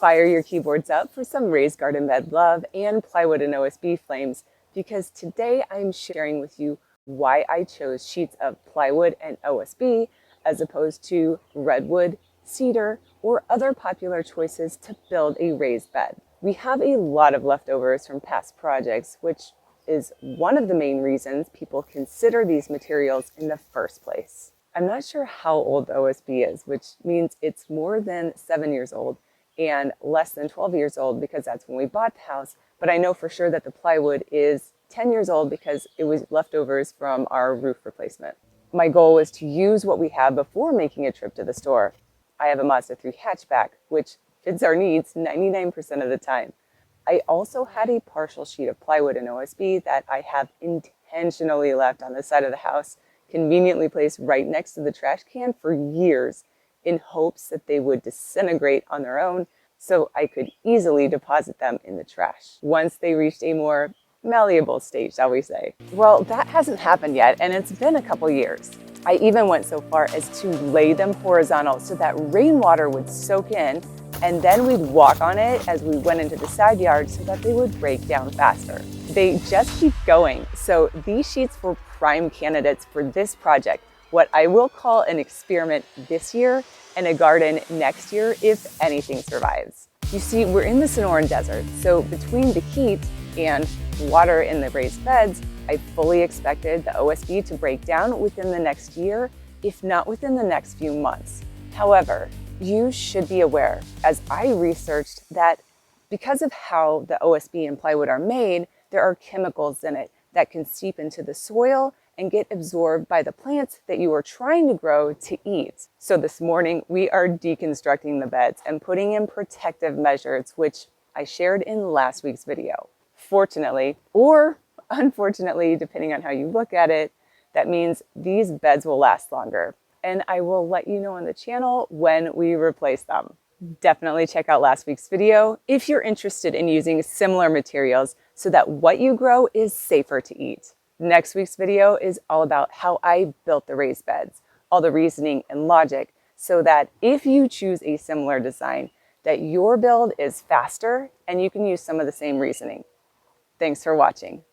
Fire your keyboards up for some raised garden bed love and plywood and OSB flames, because today I'm sharing with you why I chose sheets of plywood and OSB as opposed to redwood, cedar, or other popular choices to build a raised bed. We have a lot of leftovers from past projects, which is one of the main reasons people consider these materials in the first place. I'm not sure how old the OSB is, which means it's more than 7 years old and less than 12 years old because that's when we bought the house. But I know for sure that the plywood is 10 years old because it was leftovers from our roof replacement. My goal was to use what we have before making a trip to the store. I have a Mazda 3 hatchback, which fits our needs 99% of the time. I also had a partial sheet of plywood and OSB that I have intentionally left on the side of the house, conveniently placed right next to the trash can for years in hopes that they would disintegrate on their own so I could easily deposit them in the trash once they reached a more malleable stage, shall we say. Well, that hasn't happened yet, and it's been a couple years. I even went so far as to lay them horizontal so that rainwater would soak in, and then we'd walk on it as we went into the side yard so that they would break down faster. They just keep going, so these sheets were prime candidates for this project, what I will call an experiment this year and a garden next year if anything survives. You see, we're in the Sonoran Desert, so between the heat and water in the raised beds, I fully expected the OSB to break down within the next year, if not within the next few months. However, you should be aware, as I researched, that because of how the OSB and plywood are made, there are chemicals in it that can seep into the soil and get absorbed by the plants that you are trying to grow to eat. So this morning, we are deconstructing the beds and putting in protective measures, which I shared in last week's video. Fortunately, or unfortunately, depending on how you look at it, that means these beds will last longer. And I will let you know on the channel when we replace them. Definitely check out last week's video if you're interested in using similar materials so that what you grow is safer to eat. Next week's video is all about how I built the raised beds, all the reasoning and logic, so that if you choose a similar design, that your build is faster and you can use some of the same reasoning. Thanks for watching.